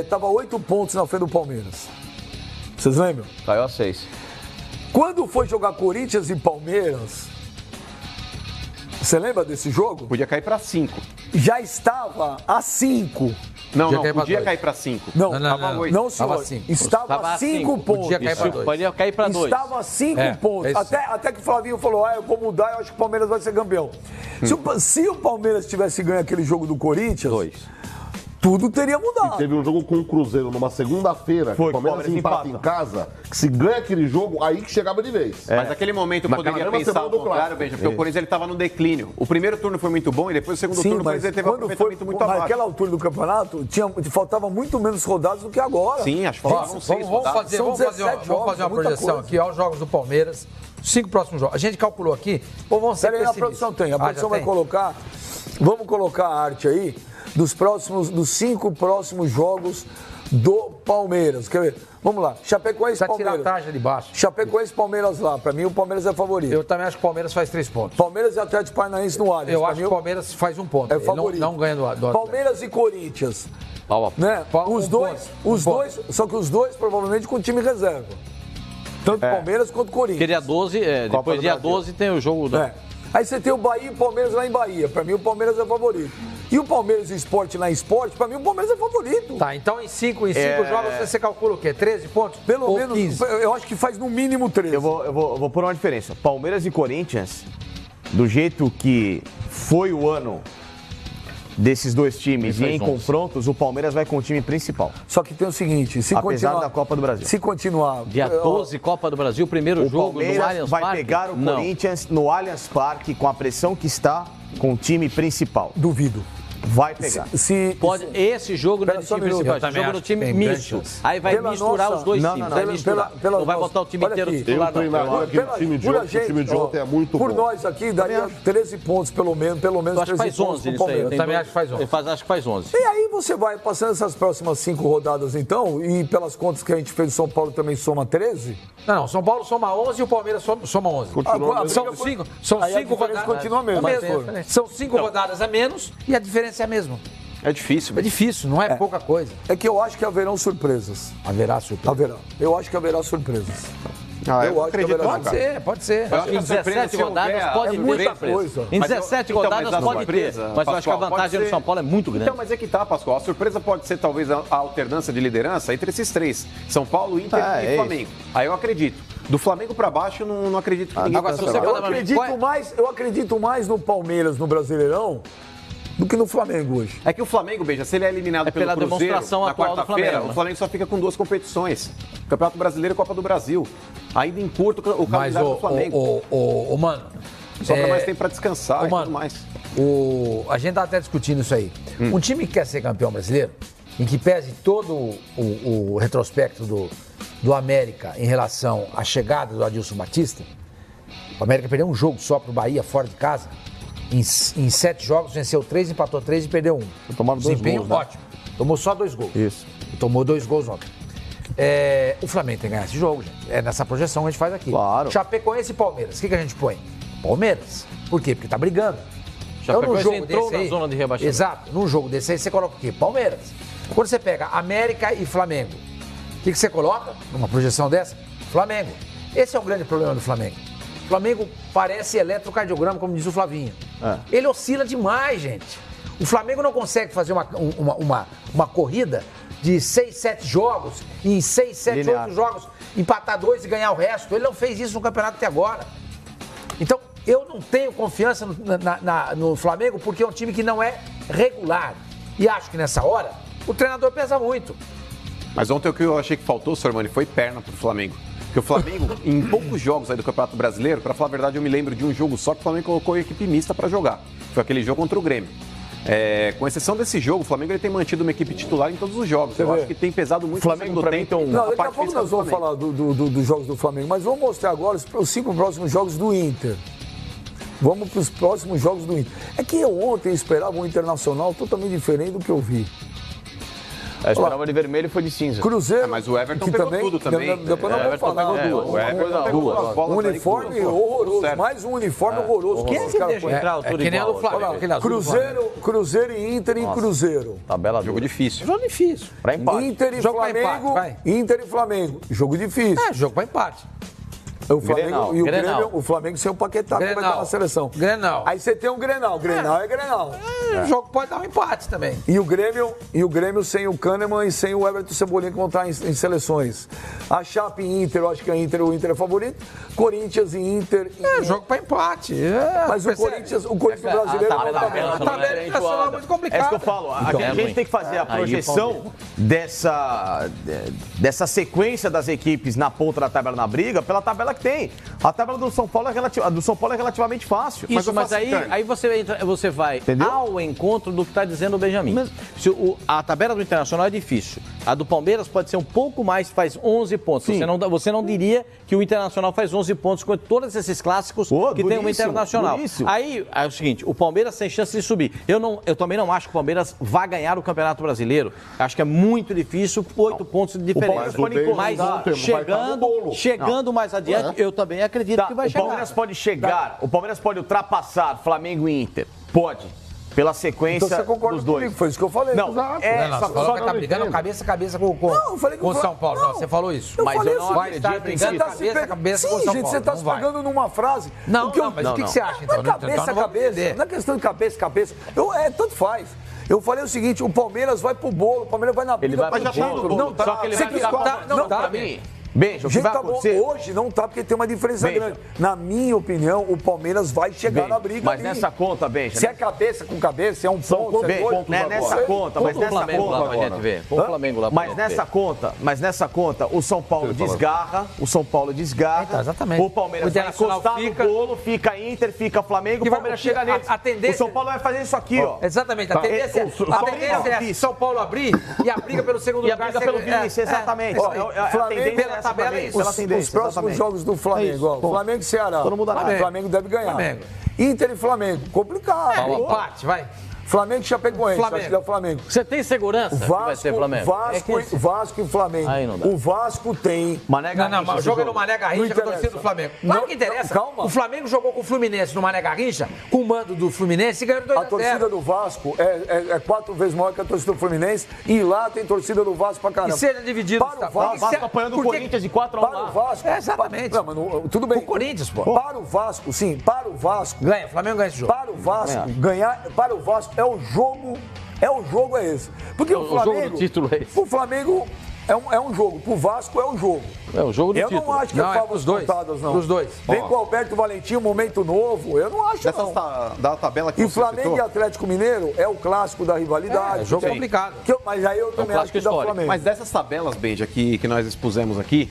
Tava 8 pontos na frente do Palmeiras. Vocês lembram? Caiu a 6. Quando foi jogar Corinthians e Palmeiras, você lembra desse jogo? Podia cair para 5. Já estava a 5. Não, podia cair para 5. Não, não, senhor. Estava a 5 pontos. Podia cair para 2. Podia cair para 2. Estava a 5 pontos. Até que o Flavinho falou, eu vou mudar, eu acho que o Palmeiras vai ser campeão. Se o Palmeiras tivesse ganho aquele jogo do Corinthians... 2. Tudo teria mudado. E teve um jogo com o Cruzeiro numa segunda-feira, que o Palmeiras empata em casa, que se ganha aquele jogo, aí que chegava de vez. Mas naquele momento eu poderia pensar ao contrário, Benja, porque o Corinthians estava no declínio. O primeiro turno foi muito bom e depois o segundo turno ele teve um aproveitamento muito abaixo. Naquela altura do campeonato, faltava muito menos rodadas do que agora. Sim, acho que faltavam 6 rodadas. Vamos fazer uma projeção aqui, aos jogos do Palmeiras, 5 próximos jogos. A gente calculou aqui, vamos ser pessimistas. A produção tem, a produção vai colocar, vamos colocar a arte aí, dos 5 próximos jogos do Palmeiras. Quer ver? Vamos lá. Chapecoense, Palmeiras. Tirar a taxa de baixo. Chapecoense, Palmeiras lá. Pra mim, o Palmeiras é favorito. Eu também acho que o Palmeiras faz 3 pontos. Palmeiras e Atlético Paranaense no Allianz. Eu acho que o Palmeiras faz 1 ponto. É favorito. Não ganha do Atlético. Palmeiras e Corinthians. Né? Os dois, só que os dois provavelmente com time reserva. Tanto Palmeiras quanto Corinthians. Porque dia 12, depois dia 12 tem o jogo... Aí você tem o Bahia e o Palmeiras lá em Bahia. Pra mim, o Palmeiras é favorito. E o Palmeiras e Sport lá em Sport, pra mim, o Palmeiras é favorito. Tá, então em 5 jogos você calcula o quê? 13 pontos? Pelo menos, 15? Eu acho que faz no mínimo 13. Eu vou pôr uma diferença. Palmeiras e Corinthians, do jeito que foi o ano desses dois times e em confrontos, o Palmeiras vai com o time principal. Só que tem o seguinte, apesar da Copa do Brasil. Se continuar... Dia 12, Copa do Brasil, primeiro jogo no Allianz Parque. Vai pegar o Corinthians no Allianz Parque com a pressão que está com o time principal. Duvido. Vai pegar. Esse jogo não é do time principal, esse jogo é do time misto. Aí vai misturar os dois times. Vai misturar. Não vai botar o time inteiro titular, não. Aquele time de ontem é muito bom. Por nós aqui, daria 13 pontos, pelo menos 13 pontos pro Palmeiras. Eu também acho que faz 11. Acho que faz 11. E aí você vai passando essas próximas 5 rodadas, então, e pelas contas que a gente fez, o São Paulo também soma 13? Não, São Paulo soma 11 e o Palmeiras soma 11. São 5 rodadas. Continua mesmo. São 5 rodadas a menos e a diferença é a mesma. É difícil. É difícil, não é pouca coisa. É que eu acho que haverão surpresas. Haverá surpresas? Haverá. Eu acho que haverá surpresas. Eu acredito. Pode ser. Eu acho que em 17 rodadas pode ter muita coisa. Em 17 rodadas pode ter. Mas eu acho que a vantagem do São Paulo é muito grande. Então, mas é que tá, Pascoal. A surpresa pode ser talvez a alternância de liderança entre esses três. São Paulo, Inter e Flamengo. Aí eu acredito. Do Flamengo para baixo, eu não acredito que ninguém passa. Eu acredito mais no Palmeiras, no Brasileirão, do que no Flamengo hoje. É que o Flamengo, Beija, se ele é eliminado pela pelo Cruzeiro na quarta-feira, o Flamengo só fica com 2 competições. Campeonato Brasileiro e Copa do Brasil. Ainda encurta o calendário do Flamengo. Mano... Sobra mais tempo para descansar e tudo mais. A gente tá até discutindo isso aí. Um time que quer ser campeão brasileiro, em que pese todo o retrospecto do América em relação à chegada do Adilson Batista, o América perdeu um jogo só pro Bahia, fora de casa. Em 7 jogos, venceu 3, empatou 3 e perdeu 1. Tomaram 2 gols, né? Ótimo. Tomou só 2 gols. Isso. Tomou 2 gols ontem. O Flamengo tem que ganhar esse jogo, gente. É nessa projeção que a gente faz aqui. Claro. Chapecoense e Palmeiras. O que a gente põe? Palmeiras. Por quê? Porque tá brigando. Chapecoense entrou na zona de rebaixamento. Exato. Num jogo desse aí, você coloca o quê? Palmeiras. Quando você pega América e Flamengo, o que você coloca numa projeção dessa? Flamengo. Esse é o grande problema do Flamengo. O Flamengo parece eletrocardiograma, como diz o Flavinho. Ele oscila demais, gente. O Flamengo não consegue fazer uma corrida de 6, 7 jogos, e em 6, 7, 8 jogos, empatar 2 e ganhar o resto. Ele não fez isso no campeonato até agora. Então, eu não tenho confiança no Flamengo, porque é um time que não é regular. E acho que nessa hora, o treinador pesa muito. Mas ontem o que eu achei que faltou, Sormani, foi perna pro Flamengo. Porque o Flamengo, em poucos jogos aí do Campeonato Brasileiro, para falar a verdade, eu me lembro de um jogo só que o Flamengo colocou a equipe mista para jogar. Foi aquele jogo contra o Grêmio. Com exceção desse jogo, o Flamengo ele tem mantido uma equipe titular em todos os jogos. Eu acho que tem pesado muito o Flamengo no tempo. Daqui a pouco nós vamos falar dos jogos do Flamengo, mas vamos mostrar agora os 5 próximos jogos do Inter. Vamos para os próximos jogos do Inter. É que eu ontem esperava um Internacional totalmente diferente do que eu vi. Eu esperava de vermelho e foi de cinza. Cruzeiro. Mas o Everton pegou tudo também. Depois não vou falar. O Everton pegou duas. Um uniforme horroroso. Mais um uniforme horroroso. Quem é que deixa entrar tudo que nem igual? do Flamengo. Cruzeiro e Inter e Cruzeiro. Tabela Jogo difícil. Jogo difícil. Pra empate. Inter e Flamengo. Inter e Flamengo. Jogo difícil. Jogo pra empate. O Flamengo e o Grêmio, o Flamengo sem o Paquetá, que vai estar na seleção. Grenal. Aí você tem um Grenal. Grenal é Grenal. O jogo pode dar um empate também. E o Grêmio sem o Kahneman e sem o Everton Cebolinha, que vão estar em seleções. A Chape e Inter, eu acho que o Inter é favorito. Corinthians e Inter. Jogo para empate. Mas o Corinthians brasileiro a tabela internacional é muito complicada. É isso que eu falo. A gente tem que fazer a projeção dessa sequência das equipes na ponta da tabela na briga pela tabela que tem. A tabela do São Paulo é relativamente fácil. Isso, mas aí você vai ao encontro do que está dizendo o Benjamin. A tabela do Internacional é difícil. A do Palmeiras pode ser um pouco mais, faz 11 pontos. Você não diria que o Internacional faz 11 pontos com todos esses clássicos que tem o Internacional. Aí é o seguinte, o Palmeiras tem chance de subir. Eu também não acho que o Palmeiras vá ganhar o Campeonato Brasileiro. Acho que é muito difícil, 8 pontos de diferença. Mas chegando mais adiante, eu também acredito que vai chegar. O Palmeiras pode ultrapassar Flamengo e Inter. Pode. Pela sequência então você concorda dos dois. Comigo, foi isso que eu falei. Não, você falou que tá brigando cabeça a cabeça com o São Paulo. Não, você falou isso. Mas eu não vai estar brigando cabeça a cabeça com o São Paulo. Gente, você está se pegando numa frase. Não, mas o que você acha, então? Não é cabeça a cabeça. Não é questão de cabeça. Tanto faz. Eu falei o seguinte, o Palmeiras vai pro bolo, o Palmeiras vai na briga. Ele vai pro bolo. Não tá. Só que ele vai pra mim. Benja, o que vai acontecer? Hoje não tá, porque tem uma diferença grande. Na minha opinião, o Palmeiras vai chegar na briga. Mas nessa conta, Benja. Se é cabeça com cabeça, é um ponto, se é dois pontos. Nessa conta, mas nessa conta. Mas nessa conta, o São Paulo desgarra. Exatamente. O Palmeiras vai encostar no bolo, fica Inter, fica Flamengo, o Palmeiras chega nele. O São Paulo vai fazer isso aqui, ó. Exatamente. A tendência é São Paulo abrir e a briga pelo segundo lugar. E a briga pelo vice, exatamente. Flamengo tabela é isso. Os próximos jogos do Flamengo, ó, Flamengo e Ceará. Flamengo deve ganhar. Inter e Flamengo, complicado. Empate, vai. Flamengo e Chapecoense, acho que é o Flamengo. Você tem segurança que vai ser Flamengo? Vasco e Flamengo. Aí não dá. O Vasco tem... Não, joga no Mané Garrincha com a torcida do Flamengo. Claro que interessa. Calma. O Flamengo jogou com o Fluminense no Mané Garrincha, com o mando do Fluminense e ganhou 2-0. A torcida do Vasco é 4 vezes maior que a torcida do Fluminense e lá tem torcida do Vasco pra caramba. E seja dividido. Para o Vasco apanhando o Corinthians de 4-1 Para o Vasco. Exatamente. Não, mas tudo bem. O Corinthians, pô. Para o Vasco, sim. Para o Vasco. Ganha, o Flamengo ganha esse jogo. Para o Vasco, ganhar. Para o Vasco é o jogo. É esse. Porque o Flamengo. O jogo do título é esse. O Flamengo é um jogo. Pro Vasco é um jogo. É o jogo do título. Eu não acho que é favas contadas, não. Dos dois. Vem com o Alberto Valentim, um momento novo. Eu não acho, não. Da tabela que E Flamengo e Atlético Mineiro é o clássico da rivalidade. É jogo complicado. Mas aí eu também acho que dá o Flamengo. Mas dessas tabelas, Benja, que nós expusemos aqui,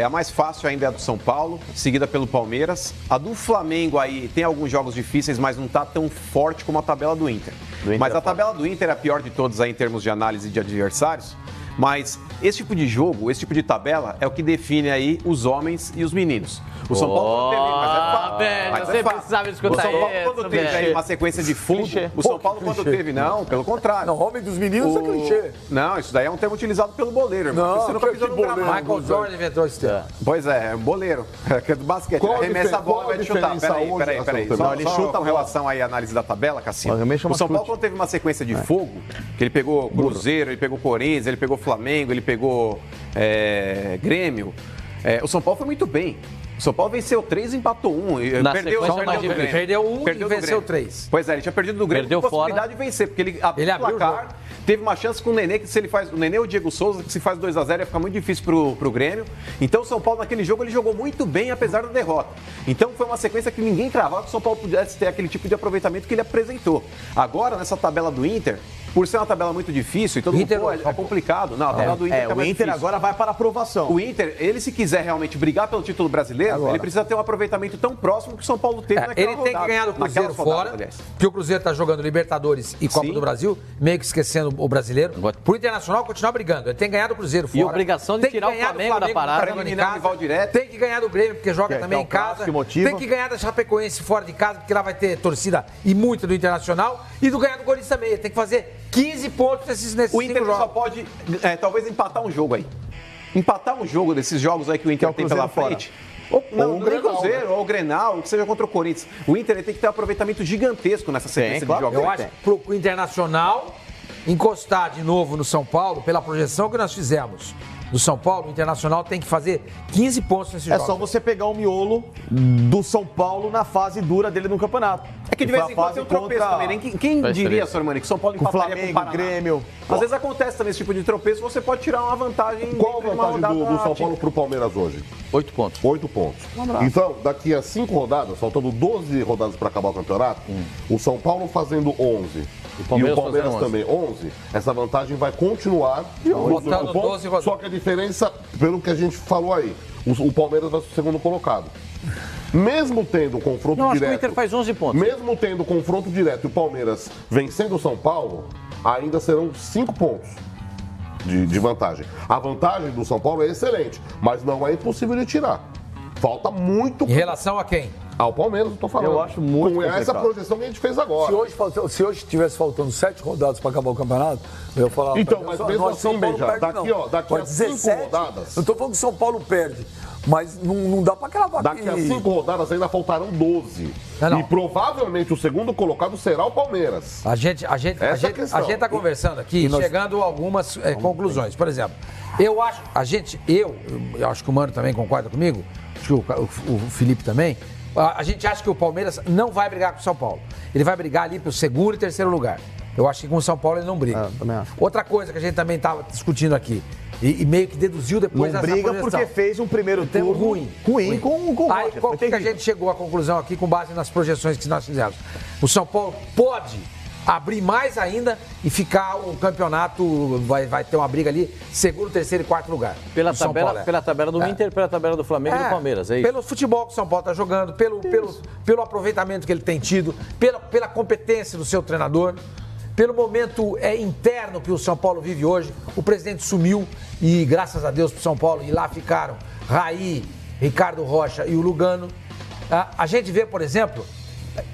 a mais fácil ainda é a do São Paulo, seguida pelo Palmeiras. A do Flamengo aí tem alguns jogos difíceis, mas não está tão forte como a tabela do Inter. Mas a tabela do Inter é a pior de todas aí em termos de análise de adversários. Mas esse tipo de jogo, esse tipo de tabela é o que define aí os homens e os meninos. O São Paulo teve, mas é fato. Precisava escutar o São Paulo quando teve aí uma sequência de fundo, o São Paulo quando teve, não, pelo contrário. Não, homem dos meninos é clichê. Não, isso daí é um termo utilizado pelo boleiro, irmão. Não, você nunca pisou no gramado. Michael Jordan inventou esse termo. Pois é um boleiro. Que é do basquete. Arremessa a bola e vai te chutar. Peraí. Só com relação aí à análise da tabela, Cassino. O São Paulo quando teve uma sequência de fogo, que ele pegou Cruzeiro, ele pegou Corinthians, ele pegou Flamengo, ele pegou Grêmio. O São Paulo foi muito bem. O São Paulo venceu 3 e empatou 1. Perdeu 1 e venceu 3. Pois é, ele tinha perdido do Grêmio com a possibilidade de vencer, porque ele abriu o placar. Teve uma chance com o Nenê, que se ele faz. O Nenê ou o Diego Souza, que se faz 2-0, ia ficar muito difícil pro Grêmio. Então o São Paulo, naquele jogo, ele jogou muito bem, apesar da derrota. Então foi uma sequência que ninguém cravava que o São Paulo pudesse ter aquele tipo de aproveitamento que ele apresentou. Agora, nessa tabela do Inter, por ser uma tabela muito difícil, e todo mundo, é complicado. Não, a tabela do Inter é mais Inter difícil. Agora vai para a aprovação. O Inter, ele se quiser realmente brigar pelo título brasileiro, ele precisa ter um aproveitamento tão próximo que o São Paulo teve naquela rodada. Ele tem que ganhar do Cruzeiro fora, porque o Cruzeiro está jogando Libertadores e Copa do Brasil, meio que esquecendo o brasileiro. Pro Internacional continuar brigando, ele tem que ganhar do Cruzeiro fora. E obrigação de tirar o Flamengo da parada. Tem que ganhar do Grêmio, porque joga também em casa. Tem que ganhar da Chapecoense fora de casa, porque lá vai ter torcida e muita do Internacional. E ganhar do Corinthians também. Ele tem que fazer 15 pontos nesses O Inter 5 jogos. só pode, talvez, empatar um jogo aí. Empatar um jogo desses jogos aí que o Inter tem pela frente. Ou o Cruzeiro, ou o Grenal, ou que seja contra o Corinthians. O Inter tem que ter um aproveitamento gigantesco nessa sequência de jogos. Eu acho que pro Internacional encostar de novo no São Paulo, pela projeção que nós fizemos do São Paulo, o Internacional tem que fazer 15 pontos nesse jogo. É só você pegar o miolo do São Paulo na fase dura dele no campeonato. É que de vez em quando tem um tropeço também, né? Quem diria, Sormani, que São Paulo empataria com o Paraná? Grêmio. Às vezes acontece também esse tipo de tropeço, você pode tirar uma vantagem. Qual a vantagem do São Paulo pro Palmeiras hoje? 8 pontos. 8 pontos. Então, daqui a 5 rodadas, faltando 12 rodadas para acabar o campeonato, o São Paulo fazendo 11 e o Palmeiras também 11, essa vantagem vai continuar. Botando 12 rodadas. Só que a diferença, pelo que a gente falou aí, o Palmeiras vai ser o segundo colocado. Mesmo tendo confronto Não, acho direto... que o Inter faz 11 pontos. Mesmo tendo confronto direto e o Palmeiras vencendo o São Paulo, ainda serão 5 pontos de vantagem. A vantagem do São Paulo é excelente, mas não é impossível de tirar. Falta muito... Em relação a quem? Ao Palmeiras, eu tô falando. Eu acho muito com essa projeção que a gente fez agora. Se hoje tivesse faltando 7 rodadas para acabar o campeoado, eu ia falar... Então, mas mesmo assim, Benja, daqui a 5 rodadas... Eu tô falando que o São Paulo perde, mas não dá para cravar aqui. Daqui a 5 rodadas ainda faltarão 12. Não. E provavelmente o segundo colocado será o Palmeiras. A gente tá conversando aqui, chegando a algumas conclusões. Por exemplo, eu acho que o Mano também concorda comigo, acho que o Felipe também. A gente acha que o Palmeiras não vai brigar com o São Paulo. Ele vai brigar ali pro segundo e terceiro lugar. Eu acho que com o São Paulo ele não briga. Também acho. Outra coisa que a gente também estava discutindo aqui, e meio que deduziu depois Não dessa briga projeção. porque fez um primeiro turno ruim com o Aí, Roger. qual que a gente chegou à conclusão aqui com base nas projeções que nós fizemos? O São Paulo pode abrir mais ainda e ficar o campeonato, vai ter uma briga ali, segundo, terceiro e quarto lugar. Pela tabela do Inter, pela tabela do Flamengo e do Palmeiras, é isso? Pelo futebol que o São Paulo está jogando, pelo aproveitamento que ele tem tido, pela competência do seu treinador, pelo momento interno que o São Paulo vive hoje. O presidente sumiu e, graças a Deus, para o São Paulo, e lá ficaram Raí, Ricardo Rocha e o Lugano. A gente vê, por exemplo,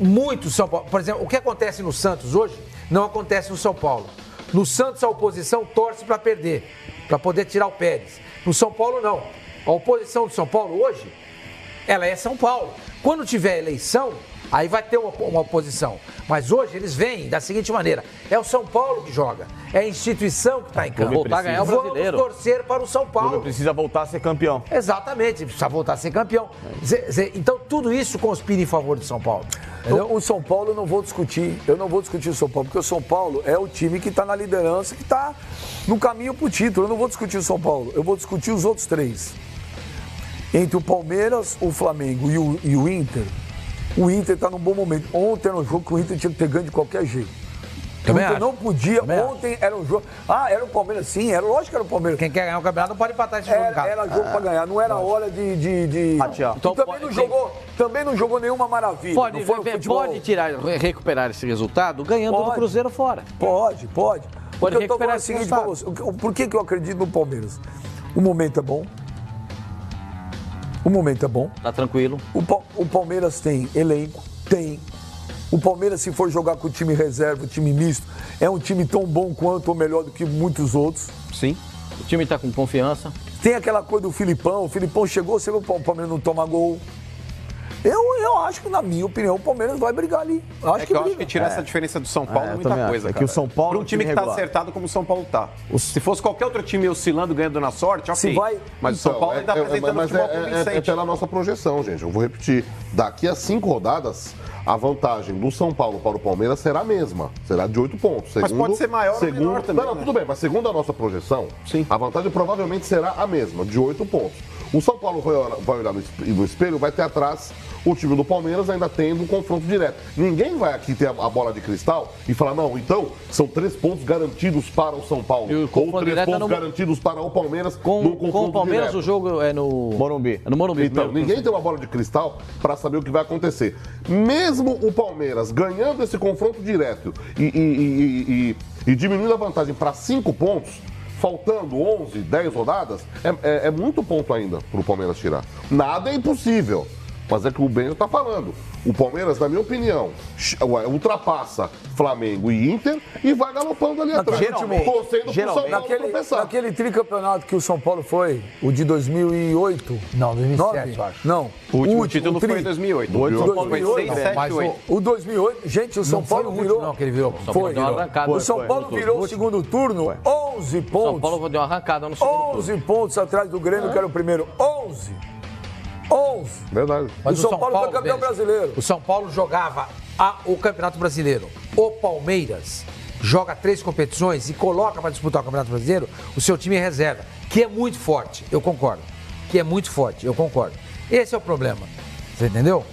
muito São Paulo. Por exemplo, o que acontece no Santos hoje não acontece no São Paulo. No Santos, a oposição torce para perder, para poder tirar o Pérez. No São Paulo, não. A oposição do São Paulo hoje, ela é São Paulo. Quando tiver eleição, aí vai ter uma oposição. Mas hoje eles vêm da seguinte maneira: é o São Paulo que joga, é a instituição que está em campo. Voltar a ganhar o brasileiro. Vamos torcer para o São Paulo. Precisa voltar a ser campeão. Exatamente, precisa voltar a ser campeão. Então tudo isso conspira em favor do São Paulo. Entendeu? O São Paulo eu não vou discutir o São Paulo, porque o São Paulo é o time que está na liderança, que está no caminho para o título. Eu não vou discutir o São Paulo, eu vou discutir os outros 3. Entre o Palmeiras, o Flamengo e o Inter está num bom momento. Ontem era um jogo que o Inter tinha que ter ganho de qualquer jeito. O Inter não podia, ontem era um jogo... era o Palmeiras, sim, lógico que era o Palmeiras. Quem quer ganhar o campeonato não pode empatar esse jogo. Era jogo para ganhar, não era hora de... Então, também não jogou nenhuma maravilha. Pode recuperar esse resultado ganhando do Cruzeiro fora. Pode. Pode recuperar esse resultado. Por que eu acredito no Palmeiras? O momento é bom. Tá tranquilo. O Palmeiras tem elenco, tem. O Palmeiras, se for jogar com o time reserva, o time misto, é um time tão bom quanto ou melhor do que muitos outros. Sim. O time tá com confiança. Tem aquela coisa do Filipão. O Filipão chegou, você vê o Palmeiras não toma gol. Eu acho que, na minha opinião, o Palmeiras vai brigar ali. Eu acho que tirar essa diferença do São Paulo muita coisa, que o São Paulo para um time que está acertado como o São Paulo está. Se fosse qualquer outro time oscilando, ganhando na sorte, ok. Mas o São Paulo está apresentando futebol convincente. É pela nossa projeção, gente. Eu vou repetir. Daqui a 5 rodadas, a vantagem do São Paulo para o Palmeiras será a mesma. Será de 8 pontos. Mas pode ser maior ou menor também. Não, tudo bem. Mas segundo a nossa projeção, a vantagem provavelmente será a mesma, de 8 pontos. O São Paulo vai olhar no espelho, vai ter atrás o time do Palmeiras ainda tendo um confronto direto. Ninguém vai aqui ter a bola de cristal e falar, não, então são 3 pontos garantidos para o São Paulo. Ou 3 pontos garantidos para o Palmeiras no confronto com o Palmeiras direto. O jogo é no Morumbi. É no Morumbi. Então, ninguém tem uma bola de cristal para saber o que vai acontecer. Mesmo o Palmeiras ganhando esse confronto direto e diminuindo a vantagem para 5 pontos, faltando 11, 10 rodadas, é muito ponto ainda para o Palmeiras tirar. Nada é impossível. Mas é que o Benjo está falando. O Palmeiras, na minha opinião, ultrapassa Flamengo e Inter e vai galopando ali atrás. Torcendo pro São Paulo tropeçar. Naquele tricampeonato que o São Paulo foi, o de 2008. Não, 2007, eu acho. Não. O último título foi em 2008. O São Paulo foi 6, 7, 8. O 2008, gente, o São Paulo virou... Não, que ele virou. Foi. O São Paulo virou o segundo turno, 11 pontos. São Paulo deu uma arrancada no segundo turno. 11 pontos atrás do Grêmio, que era o primeiro. 11. Verdade. Mas o São Paulo foi campeão brasileiro. O São Paulo jogava o Campeonato Brasileiro. O Palmeiras joga 3 competições e coloca para disputar o Campeonato Brasileiro o seu time em reserva, que é muito forte, eu concordo. Esse é o problema. Você entendeu?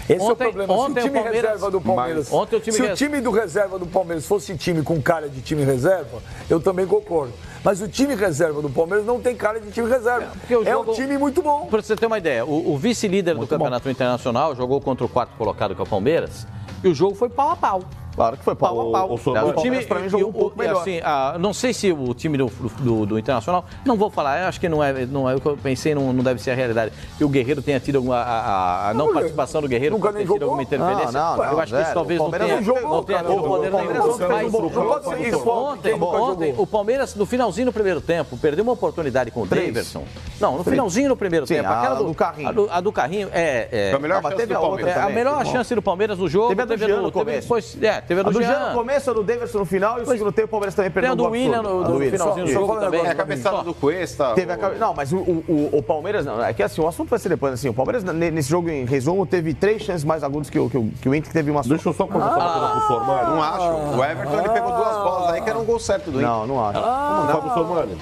Esse é o problema. Se o time reserva do Palmeiras. Se o time do reserva do Palmeiras fosse time com cara de time reserva, eu também concordo. Mas o time reserva do Palmeiras não tem cara de time reserva. É um time muito bom. Para você ter uma ideia, o vice-líder do Campeonato Internacional jogou contra o 4º colocado, que é o Palmeiras, e o jogo foi pau a pau. Claro que foi pau a pau. O time, para mim, jogou um pouco melhor. Assim, não sei se o time do Internacional, não vou falar, eu acho que não é o que eu pensei, não deve ser a realidade. Que o Guerreiro tenha tido a não participação do Guerreiro, nunca nem tido alguma interferência. Eu acho que isso talvez não tenha tido poder nenhum. Ontem, o Palmeiras, no finalzinho do primeiro tempo, perdeu uma oportunidade com o Daverson. Não, no finalzinho do primeiro tempo. Aquela do Carrinho. A do Carrinho Foi a melhor chance do Palmeiras. A melhor chance do Palmeiras no jogo. Teve a do Jean no começo. Teve a do Jean no começo, a do Daverson no final e o segundo tempo o Palmeiras também perdeu. Tem a do Willian no finalzinho do jogo também. A cabeçada do Cuesta. Não, mas o Palmeiras, não, é que assim, o assunto vai ser depois, assim, o Palmeiras nesse jogo, em resumo, teve 3 chances mais agudas que o Inter, que teve uma... Deixa eu só conversar com o Sormani. Não acho. O Everton, ele pegou 2 bolas aí que era um gol certo do Inter. Não acho. Fábio Sormani.